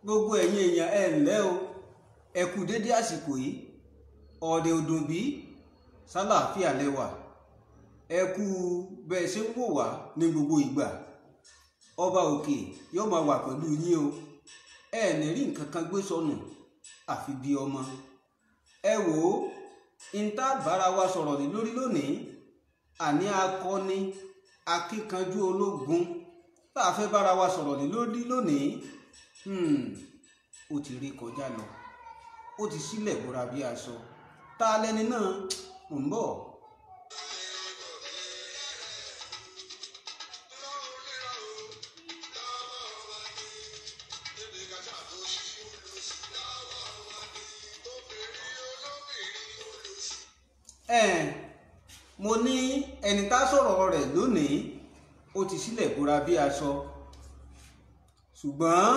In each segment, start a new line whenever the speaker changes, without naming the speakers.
gbogbo ẹ̀yin èèyàn ẹ ǹlẹ́ o, ẹ kú dédé àsìkò yìí, ọ̀dẹ̀ ọdún bí sálàáfíà lẹ́wà, ẹ kú bẹ́ẹ̀ ṣe ń wò wá ní gbogbo ìgbà. Ọba òkè yóò máa wà pẹ̀lú yín o, ẹ ní rí nǹkan kan gbé sọnù àfi bí ọmọ. Ẹ wò ó, ìta bára wa sọ̀rọ̀ ní lórí lónìí, àní akọni akíkanjú ológun tá a fẹ́ bára wa sọ̀rọ̀ ní lórí lónìí, ó ti rí kọjá lọ, ó ti sílẹ̀ bóra bí aṣọ. Ta lẹni náà? Mò ń bọ̀. Mo ní ẹni tá sọ̀rọ̀ rẹ̀ lónìí ó ti sílẹ̀ bóra bí aṣọ, ṣùgbọ́n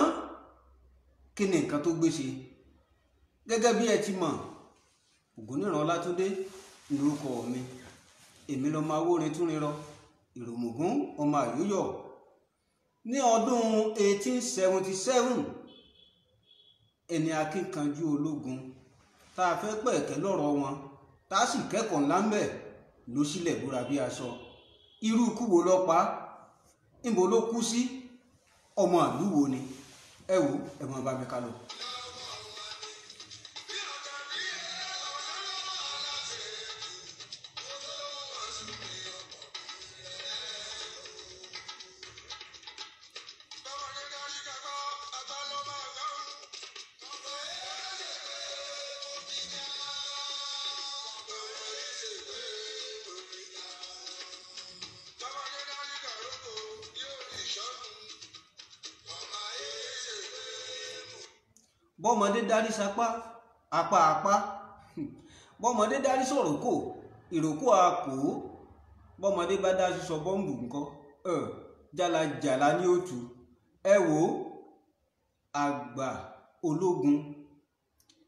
kí ni nǹkan tó gbé ṣe? Gẹ́gẹ́ bí ẹ ti mọ̀, Ògúnníran Ọlátúndé lórúkọ mi, èmi lọmọ awórin tún rirọ, ìròmùgún ọmọ àyóyọ̀. Ní ọdún 1877, ẹni akíkanjú ológun tá a fẹ́ pẹ̀kẹ́ lọ́rọ̀ wọn tá a sì kẹ́kọ̀ọ́ ńlá ń bẹ̀ ló sílẹ̀ bóra bí aṣọ. Irú ikú wo ló pa? Níbo ló kú sí? Ọmọ ìlú wo ni? Ẹ wò, ẹ máa bá mi ká lọ. Bọ́mọdé darí sapá apá apá, bọ́mọdé darí sọ̀rọ̀kò ìrókò àpò, bọ́mọdé bá dá sísọ bọ́ǹbù nǹkan jálajàla ní òtù. Ẹ wò ó, àgbà ológun,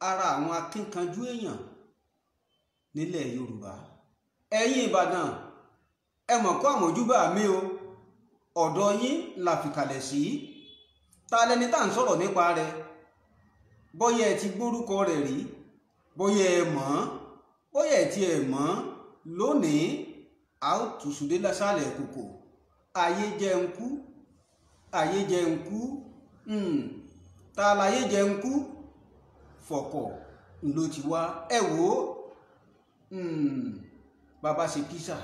ara àwọn akínkanjú èèyàn nílẹ̀ Yorùbá. Ẹ̀yin Ìbàdàn, ẹ mọ̀ kó àmójúbà mi o, ọ̀dọ̀ yín la fìkàlẹ̀ sí. Ta lẹni tá à ń sọ̀rọ̀ nípa rẹ̀? Bóyá ẹ ti gbórúkọ rẹ̀ rí, bóyá ẹ mọ̀ ọ́n, bóyá ẹ ti ẹ̀ mọ̀ ọ́n, lónìí a ó tùsùdé lásàlẹ̀ kòkò. Ayé jẹ́ ń kú, ayé jẹ́ ń kú, ta láyé jẹ́ ń kú? Fọ̀kọ̀ ló ti wá. Ẹ wò ó, bàbá ṣe písà.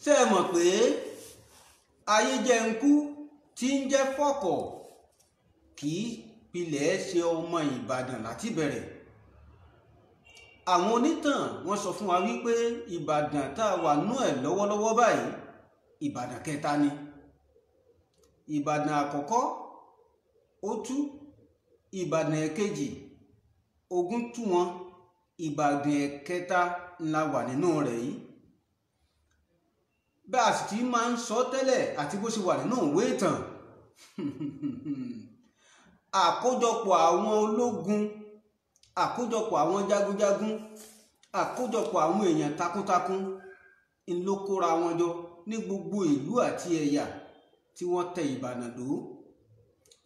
Ṣé ẹ mọ̀ pé ayé jẹ́ ń kú tí ń jẹ́ Fọ̀kọ̀ kì í pilẹ̀ ṣe ọmọ Ìbàdàn láti bẹ̀rẹ̀? Àwọn onítàn wọ́n sọ fún wa wípé Ìbàdàn tá a wà nú ẹ̀ lọ́wọ́lọ́wọ́ báyìí, Ìbàdàn kẹta ni. Ìbàdàn àkọ́kọ́ ó tú, Ìbàdàn ẹ̀kejì ogun tú wọn, Ìbàdàn ẹ̀kẹta ńlá wà nínú rẹ̀ yìí. Bá a sì ti máa ń sọ tẹ́lẹ̀ àti bó ṣe wà nínú ìwé ìtàn, àkójọpọ̀ àwọn ológun, àkójọpọ̀ àwọn jagunjagun, àkójọpọ̀ àwọn èèyàn takuntakun ló kóra wọn jọ ní gbogbo ìlú àti ẹ̀yà tí wọ́n tẹ Ìbàdàn dó.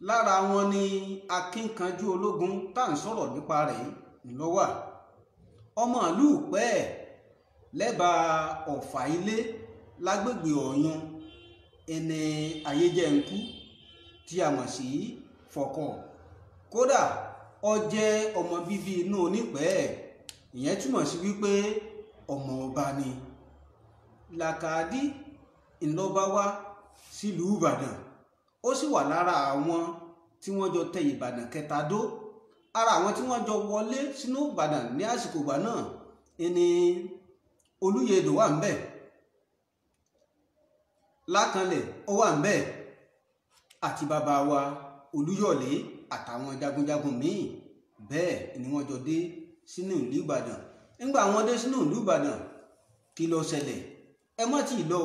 Lára wọn ni akínkanjú ológun tá à ń sọ̀rọ̀ nípa rẹ̀ ló wà. Ọmọ ìlú Ìpẹ́ lẹ́bàá Ọ̀fà Ilé lágbègbè Ọ̀yún ẹni ayé jẹ́ ń kú tí a mọ̀ sí Fọ̀kọ̀. Kódà ó jẹ́ ọmọ bíbí inú Onípẹ́, ìyẹn túmọ̀ sí wípé ọmọ ọba ni. Làkàdí ńlọba wá sílùú Ìbàdàn, ó sì wà lára àwọn tí wọ́n jọ tẹ Ìbàdàn kẹta dó. Ara àwọn tí wọ́n jọ wọlé sínú Ìbàdàn ní àsìkò ìgbà náà ẹni Olúyẹdò wà ń bẹ̀, Lákanlẹ̀ ó wà ń bẹ̀, àti bàbá wa Olúyọ̀lé àtàwọn jagunjagun míì bẹ́ẹ̀ ni wọ́n jọ dé sínú ìlú Ìbàdàn. Nígbà wọ́n dé sínú ìlú Ìbàdàn, kí ló ṣẹlẹ̀ ẹ má tí ì lọ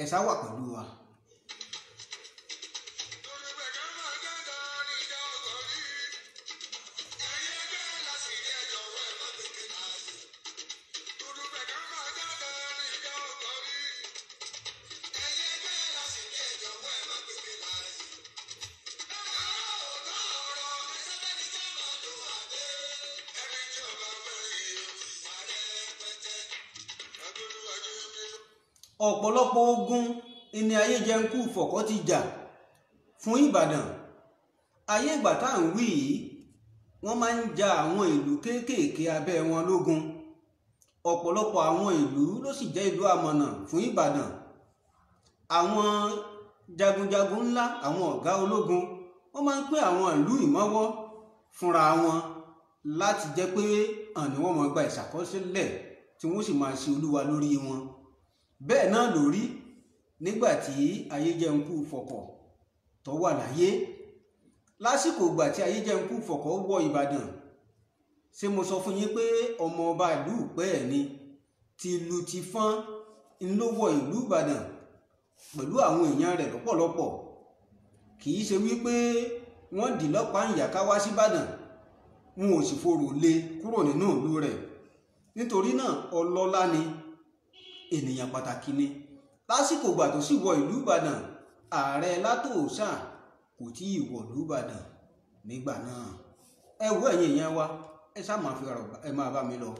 ẹ sá wà pẹ̀lú wa. ọ̀pọ̀lọpọ̀ ogun ni Ayéjẹ̀ǹkù Fọ̀kọ̀ ti jà fún Ìbàdàn. ayé ìgbà tá à ń wí yìí wọ́n máa ń ja àwọn ìlú kéékèèké abẹ́ wọn lógun. ọ̀pọ̀lọpọ̀ àwọn ìlú ló sì jẹ́ ìlú àmọ̀nà fún Ìbàdàn. àwọn jagunjagun ńlá àwọn ọ̀gá ológun wọ́n máa ń pín àwọn ìlú ìmọ́wọ́ fúnra wọn láti jẹ́ pé àní wọ́n máa gba ìṣàkọsílẹ̀ tí wọ́n sì máa ṣe olúwa lórí wọn. bẹ́ẹ̀ náà ló rí nígbà tí Ayéjẹ̀ǹkù Fọ̀kọ̀ tó wà láyé. lásìkò ìgbà tí Ayéjẹ̀ǹkù Fọ̀kọ̀ wọ Ìbàdàn, ṣé mo sọ fún yín pé ọmọ ọba ìlú Ìpẹ́ ni tìlù tìfọ́n ń ló wọ ìlú Ìbàdàn pẹ̀lú àwọn èèyàn rẹ̀ lọ́pọ̀lọpọ̀. kì í ṣe wípé wọ́n dì lọ́pàá ìyàká wá sí Ìbàdàn, wọn ò sì forò lé kúrò nínú ìlú rẹ̀. nítorí náà ọlọ́lá ni, ènìyàn pàtàkì ni. lásìkò ìgbà tó sì wọ ìlú Ìbàdàn, ààrẹ Látòòṣà kò tí ì wọ ìlú Ìbàdàn nígbà náà. ẹ wo ẹ̀yin èèyàn wa, ẹ ṣáà máa fi ọ̀rọ̀ ẹ máa bá mi lọ.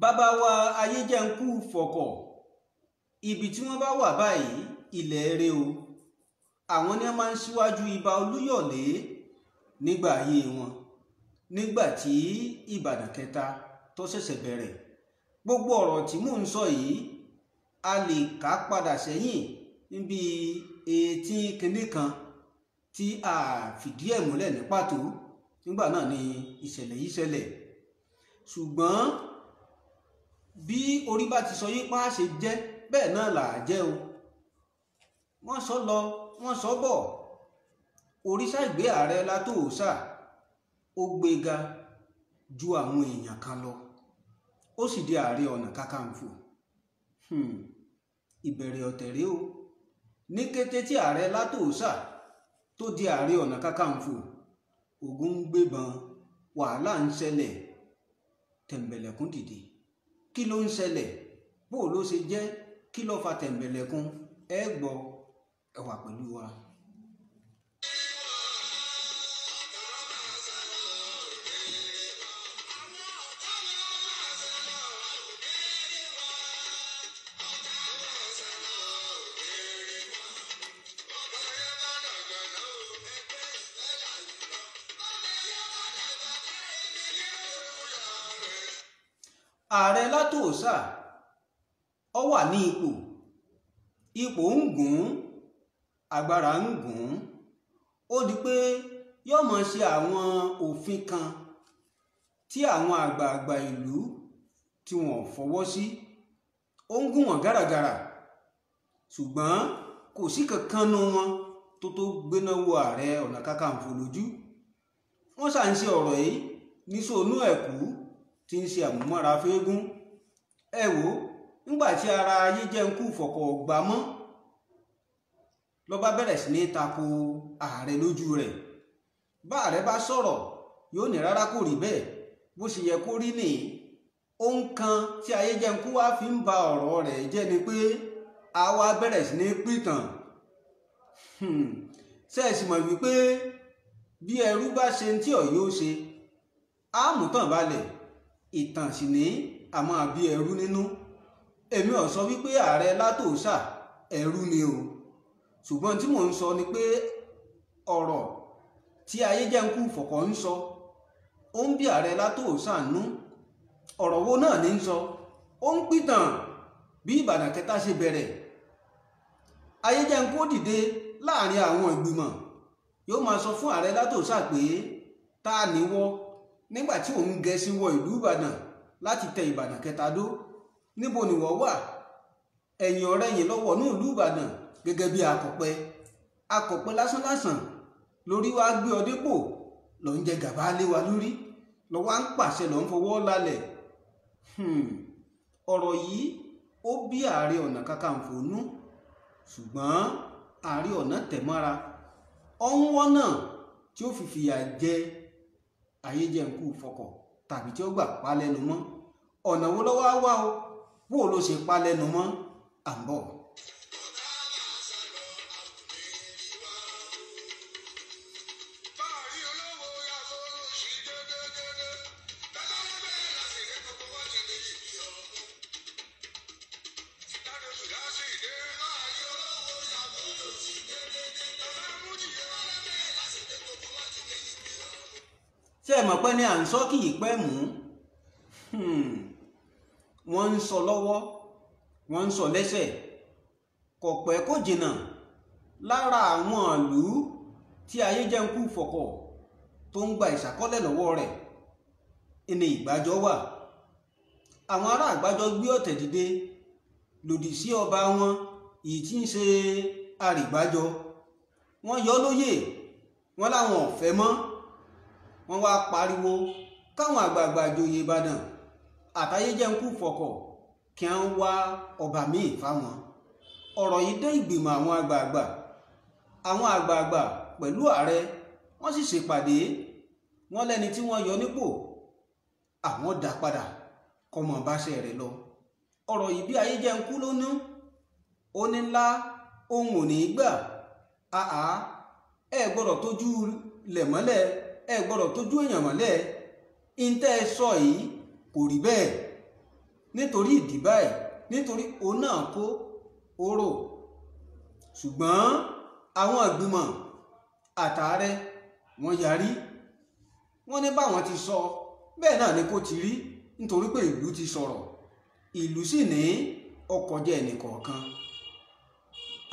bàbá wa Ayéjẹ̀ǹkù Fọ̀kọ̀, ibi tí wọ́n bá wà báyìí ilẹ̀ rẹ o. àwọn ni wọ́n máa ń ṣíwájú Ìbà Olúyọ̀lé nígbà ayé wọn, nígbà tí Ìbàdàn kẹta tó ṣẹ̀ṣẹ̀ bẹ̀rẹ̀. gbogbo ọ̀rọ̀ tí mò ń sọ yìí a lè kà padà sẹ́yìn níbi 18 kìíní kan tí a fìdí ẹ̀ múlẹ̀ ní pàtó. nígbà náà ni ìṣẹ̀lẹ̀ yìí ṣẹlẹ̀. ṣùgbọ́n bí orí bá ti sọ yí pa ṣe jẹ́ bẹ́ẹ̀ náà là á jẹ́ o. wọ́n sọ lọ wọ́n sọ bọ̀, òrìṣà ìgbé ààrẹ Látòòṣà ó gbéga ju àwọn èèyàn kan lọ, ó sì di ààrẹ ọ̀nà kakanfò. ìbẹ̀rẹ̀ ọ̀tẹ̀ rèé o. ní kété tí ààrẹ Látòòṣà tó di ààrẹ ọ̀nà kakanfò, ogun ń gbébọn, wàhálà ń ṣẹlẹ̀, tẹ̀m̀bẹ̀lẹ̀kún dìde. kí ló ń ṣẹlẹ̀? bó ló ṣe jẹ́? kí ló fa tẹ̀m̀bẹ̀lẹ̀kún? ẹ gbọ́, ẹ wà pẹ̀lú wa. ààrẹ Látòòṣà ó wà ní ipò ń gùn, agbára ń gùn. ó di pé yóò máa ṣe àwọn òfin kan tí àwọn àgbààgbà ìlú tí wọ́n fọwọ́ sí. ó ń gùn wọ́n gàràgàrà, ṣùgbọ́n kò sí kankan nínú wọn tó gbéná wo ààrẹ ọ̀nà kakanfò lójú. wọ́n ṣà ń ṣe ọ̀rọ̀ yìí ní sóònú ẹ̀kú tí ń ṣe àmúmọ́ra fẹ́gún. ẹ wò, nígbà tí ara Ayéjẹ̀ǹkù Fọ̀kọ̀ gbà mọ́, ló bá bẹ̀rẹ̀ sí ní tako ààrẹ lójú rẹ̀. bá ààrẹ bá sọ̀rọ̀ yóò ní rárá kò rí bẹ́ẹ̀, bó ṣe yẹ kó rí nìyí. ohun kan tí Ayéjẹ̀ǹkù wá fi ń ba ọ̀rọ̀ rẹ̀ jẹ́ ni pé a wá bẹ̀rẹ̀ sí ní pìtàn. ṣé ẹ sì mọ̀ wípé bí ẹrú bá ṣe tí ọ̀ yóò ṣe, á mú tàn balẹ̀. ìtàn sì ní a máa bí ẹrú nínú. èmi ò sọ wípé ààrẹ Látòòṣà ẹrú ni o, ṣùgbọ́n tí mò ń sọ ni pé ọ̀rọ̀ tí Ayéjẹ̀ǹkù Fọ̀kọ̀ ń sọ ó ń bí ààrẹ Látòòṣà nú. ọ̀rọ̀ wo náà ní ń sọ? ó ń pìtàn bí Ìbàdàn kẹta ṣe bẹ̀rẹ̀. Ayéjẹ̀ǹkù dìde láàrin àwọn ìgbìmọ̀, yóò máa sọ fún ààrẹ Látòòṣà pé ta ni wọ́ nígbà tí òun gẹṣin wọ ìlú Ìbàdàn láti tẹ Ìbàdàn kẹta dó. Níbo ni wọ́n wà? Ẹ̀yìn ọ̀rẹ̀yìn lọ́wọ́ ní ìlú Ìbàdàn gẹ́gẹ́ bí akọ̀pẹ lásánlásán lórí wa gbé ọ dépò lọ ń jẹ gàba lé wa lórí lọ wá ń pàṣẹ lọ ń fọwọ́ lálẹ̀. ọ̀rọ̀ yìí ó bí Ààrẹ Ọ̀nà Kakanfò nú, ṣùgbọ́n Ààrẹ Ọ̀nà tẹ̀mọ́ra ọ̀hún náà tí ó fi fìyà jẹ Ayéjẹ̀nkú Fọkọ̀ tàbí tí ó gbà pa lẹ́nu mọ́. ọ̀nà wo lọ́wọ́ wá o, bó ló ṣe pa lẹ́nu mọ́? À ń bọ̀. ṣé ẹ mọ̀ pé ní à ń sọ kì í pẹ́ mú? wọ́n ń sọ lọ́wọ́, wọ́n ń sọ lẹ́sẹ̀. kò pẹ́ kò jìnnà lára àwọn ìlú tí Ayéjẹ̀nkú Fọkọ̀ tó ń gba ìṣàkọ́lẹ̀ lọ́wọ́ rẹ̀ ní Ìgbàjọ wà. àwọn ará Ìgbàjọ gbé ọ̀tẹ̀ dìde lòdì sí ọba wọn èyí tí ń ṣe Àrìgbàjọ. wọ́n yọ lóyè, wọ́n láwọn ò fẹ́ mọ́. wọ́n wá pariwo káwọn àgbààgbà ìjòyè Ìbàdàn àtAyéjẹ̀nkú Fọkọ̀ kí wọ́n wá ọba míì fáwọn. ọ̀rọ̀ yìí dé ìgbìmọ̀ àwọn àgbààgbà pẹ̀lú ààrẹ, wọ́n sì ṣèpàdé. wọ́n lẹ́ni tí wọ́n yọ nípò àwọn dá padà kọ́mọ báṣẹ́ rẹ̀ lọ. ọ̀rọ̀ yìí bí Ayéjẹ̀nkú ló ní, ó ní ńlá òun ò ní gbà. ẹ gbọ́dọ̀ tójú lẹ̀ mọ́lẹ̀, ẹ gbọ́dọ̀ tójú èèyàn mọ́lẹ̀. ìǹtẹ́ ẹ sọ yìí kò rí bẹ́ẹ̀ nítorí ìdí báyìí, nítorí òun náà kó oró. ṣùgbọ́n àwọn ìgbìmọ̀ àtààrẹ wọ́n yarí. wọ́n ní báwọn ti sọ bẹ́ẹ̀ náà ni kò ti rí, nítorí pé ìlú ti sọ̀rọ̀, ìlú sì ní ọkọ̀ jẹ́ ẹnìkọ̀ọ̀kan.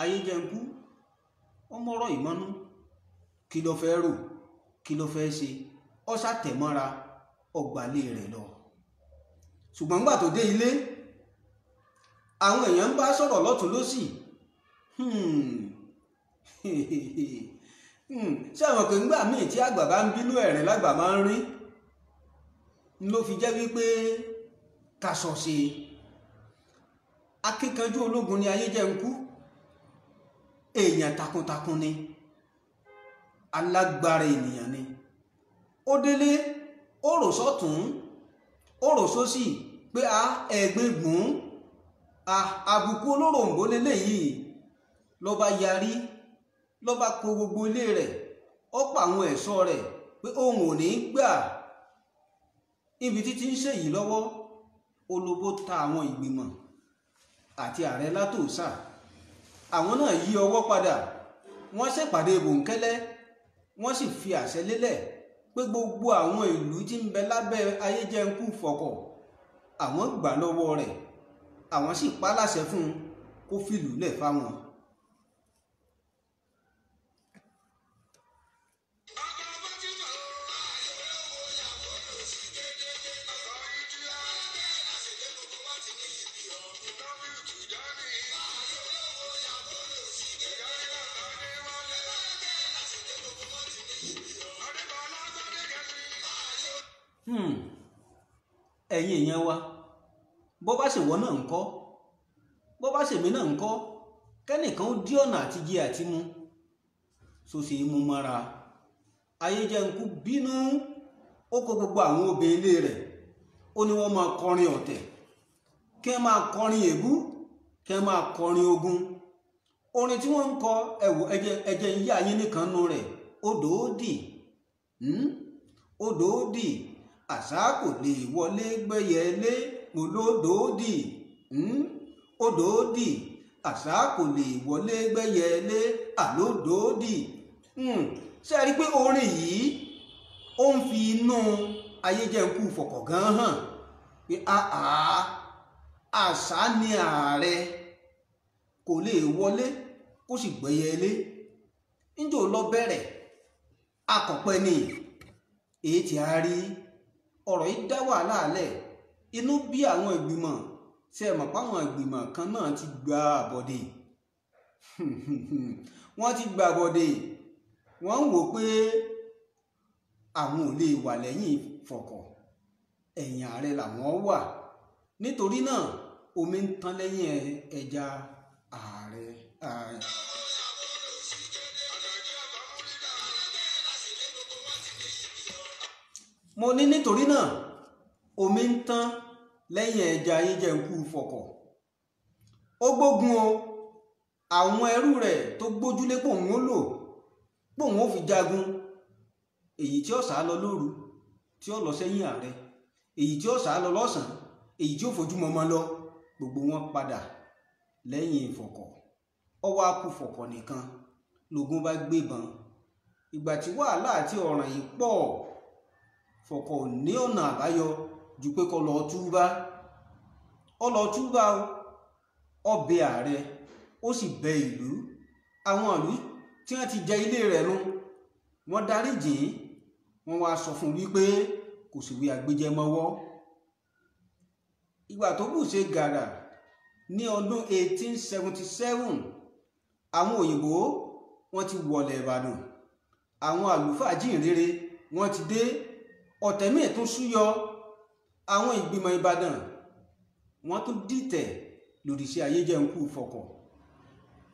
Ayéjẹ̀nkú ọmọọ̀rọ̀ ìmọ̀nú, kí ló fẹ́ rò, kí ló fẹ́ ṣe? ó ṣàtẹ̀mọ́ra ọgbàlé rẹ̀ lọ. ṣùgbọ́n nígbà tó dé ilé, àwọn èèyàn ń bá sọ̀rọ̀ lọ́tún lósì. ṣé àwọn pé ńgbà míì tí àgbà bá ń bínú ẹ̀rín lágbà máa ń rí, ló fi jẹ́ wípé ká sọ ṣe. akíkanjú ológun ni Ayéjẹ̀nkú, èèyàn takuntakun ni, alágbára ènìyàn ni. ó délé ó rò sọ́tún ó rò sósì pé ẹgbẹ́ gbùn àbùkù olóròǹbó lélẹ́yìí. ló bá yarí, ló bá kó gbogbo ilé rẹ̀, ó pa àwọn ẹ̀ṣọ́ rẹ̀ pé òun ò ní gbà. ibi títí ń ṣèyí lọ́wọ́, olóbó ta àwọn ìgbìmọ̀ àti ààrẹ látòsà. àwọn náà yí ọwọ́ padà, wọ́n ṣèpàdé bòńkẹ́lẹ́, wọ́n sì fi àṣẹ lélẹ̀ pé gbogbo àwọn ìlú tí ń bẹ lábẹ́ Ayéjẹ̀nkú Fọkọ̀ àwọn gbà lọ́wọ́ rẹ̀, àwọn sì pa láṣẹ fún un kó fìlú lẹ̀ fáwọn. ẹ̀yin èèyàn wa, bó bá ṣèwọ náà ń kọ́, bó bá ṣèmi náà ń kọ́, kẹ́nìkan ó dí ọ̀nà àti jẹ àti mu, so sì mú mọ́ra. Ayéjẹ̀nkú bínú, ó kó gbogbo àwọn obìnrin ilé rẹ̀, ó ní wọ́n máa kọrin ọ̀tẹ̀, kí wọ́n máa kọrin èébú, kí wọ́n máa kọrin ogun. orin tí wọ́n ń kọ ẹ̀wò ẹ̀jẹ̀ ń yá yín nìkan nù rẹ̀. odòódì odòódì àṣà kò lè wọlé gbẹ́yẹlé, mo lódòódì odòódì àṣà kò lè wọlé gbẹ́yẹlé, àlódòódì. ṣé ẹ rí i pé orin yìí ó ń fi inú Ayéjẹ̀nkú Fọkọ̀ gan hàn pé àṣà ni ààrẹ kò lè wọlé kó sì gbẹ́yẹlé. níjó lọ bẹ̀rẹ̀ akọ̀pẹ́ ni èyí tí a rí. ọ̀rọ̀ yìí dá wàhálà lẹ̀ inú bí àwọn ìgbìmọ̀ ṣe mọ̀ páwọn ìgbìmọ̀ kan náà ti gba àbọ̀dè wọ́n ti gba àbọ̀dè wọ́n ń wò pé àwọn ò lè wà lẹ́yìn Fọ̀kọ̀, ẹ̀yìn ààrẹ làwọn wà, nítorí náà omi ń tán lẹ́yìn ẹja ààrẹ. mo ní nítorí náà omi ń tán lẹ́yìn ẹja Ayéjẹ̀nkú Fọ̀kọ̀. ó gbógun o, àwọn ẹrú rẹ̀ tó gbójúlé pòun ó lò pòun ó fi jagun, èyí tí ó sá lọ lóru tí ó lọ sẹ́yìn ààrẹ, èyí tí ó sá lọ lọ́sàn-án, èyí tí ó fojú mọ́mọ́ lọ, gbogbo wọn padà lẹ́yìn Fọ̀kọ̀. ó wá kù Fọ̀kọ̀ nìkan lógun bá gbébọn. ìgbà tí wàhálà àti ọ̀ràn yìí pọ̀, Fọ̀kọ̀ ò ní ọ̀nà àbáyọ ju pé kó lọ túbá. ó lọ túbá o, ó bẹ ààrẹ, ó sì bẹ ìlú. àwọn ìlú tí wọ́n ti jẹ ilé rẹ̀ nù, wọ́n dáríjìn, wọ́n wá sọ fún wípé kò sì wí àgbéjẹ mọ́wọ́. ìgbà tó bù ṣe gàrà ní ọdún 1877, àwọn òyìnbó wọ́n ti wọlé Ìbàdàn, àwọn àlùfáà jíǹrere wọ́n ti dé, ọ̀tẹ̀ míì tún súyọ. àwọn ìgbìmọ̀ Ìbàdàn wọ́n tún dìtẹ̀ lòdì sí Ayéjẹ̀nkú Fọ̀kọ̀.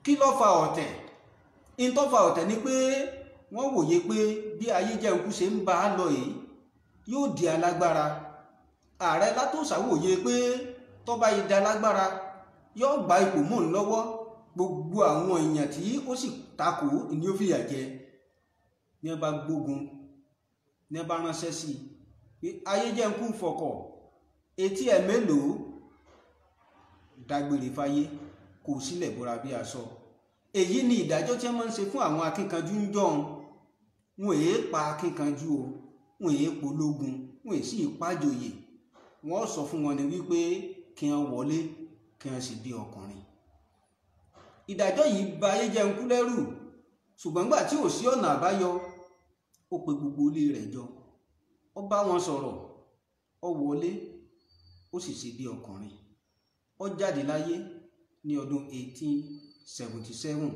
kí ló fa ọ̀tẹ̀? in tó fa ọ̀tẹ̀ ni pé wọ́n wòye pé bí Ayéjẹ̀nkú ṣe ń bá a lọ yìí yóò di alágbára. ààrẹ Látòsà wòye pé tó bá yí di alágbára yóò gba ipò mọ́ òun lọ́wọ́, gbogbo àwọn èèyàn tí ó sì takò ni ó fìyà jẹ. ní wọ́n bá gbógun, ní wọ́n bá ránṣẹ́ sí i pé Ayéjẹ̀nkú Fọ̀kọ̀ etí ẹ̀ mélòó, dágbére fáyé, kò sílẹ̀ bóra bí aṣọ. èyí ni ìdájọ́ tí wọ́n máa ń ṣe fún àwọn akínkanjú ń jọun. wọn èé pa akínkanjú o, wọn èé pológun, wọn èé sì pàjòyè. wọ́n sọ fún wọn ni wípé kí wọ́n wọlé, kí wọ́n sì bí ọkùnrin. ìdájọ́ yìí bà Ayéjẹ̀nkú lẹ́rù, ṣùgbọ́n nígbà tí ò sí ọ̀nà àbáyọ, ó pe gbogbo ilé rẹ̀ jọ, ó bá wọn sọ̀rọ̀, ó wọlé, ó sì ṣe bí ọkùnrin. ó jáde láyé ní ọdún 1877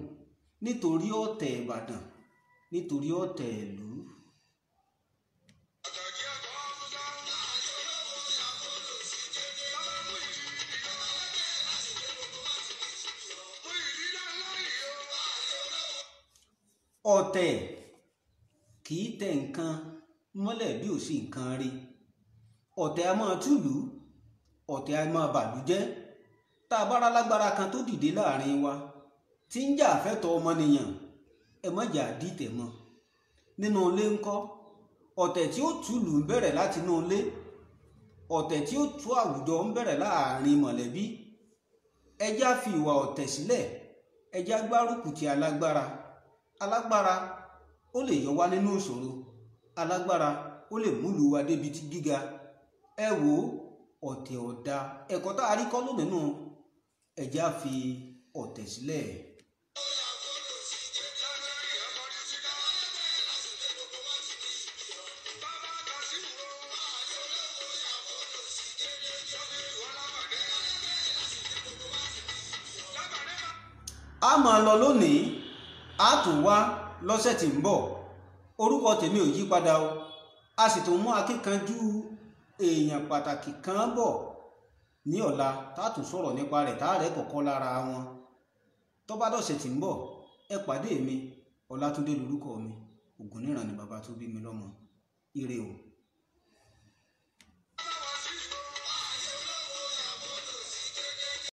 nítorí ọ̀tẹ̀ Ìbàdàn, nítorí ọ̀tẹ̀ ìlú. ọ̀tẹ̀ kì í tẹ nǹkan mọ́lẹ̀ bí ò sí nǹkan rí. ọ̀tẹ̀ a máa túlù, ọ̀tẹ̀ a máa bàlújẹ́. tá a bá rá lágbára kan tó dìde láàrin wa tí ń jà fẹ́tọ̀ọ́ ọmọnìyàn, ẹ má jà dìtẹ̀ mọ́. nínú ilé ńkọ́, ọ̀tẹ̀ tí ó túlù ń bẹ̀rẹ̀ láti inú ilé, ọ̀tẹ̀ tí ó tú àwùjọ ń bẹ̀rẹ̀ láàrin mọ̀lẹ́bí. ẹjá fi ìwà ọ̀tẹ̀ sílẹ̀, ẹjá gbárùkù ti alágbára. alágbára ó lè yọ wá nínú ìṣòro, alágbára ó lè múlù wa débi tí gíga. ẹ wo ọ̀tẹ̀ ọ̀dà, ẹ̀kọ́ tá a rí kọ́ lónìí nù. ẹjá fi ọ̀tẹ̀ sílẹ̀. a máa lọ lónìí, a tún wá lọ́sẹ̀ tí ń bọ̀. orúkọ tèmi ò yí padà o. a sì tún mú akíkanjú èèyàn pàtàkì kan bọ̀ ní ọ̀la tá a tún sọ̀rọ̀ nípa rẹ̀, tá a rẹ̀ kọ̀kọ́ lára wọn. tó bá dọ̀sẹ̀ tí ń bọ̀, ẹ pàdé mi. Ọlátúndé lorúkọ mi, Ògúnníran ni bàbá tó bí mi lọ́mọ. Ire o.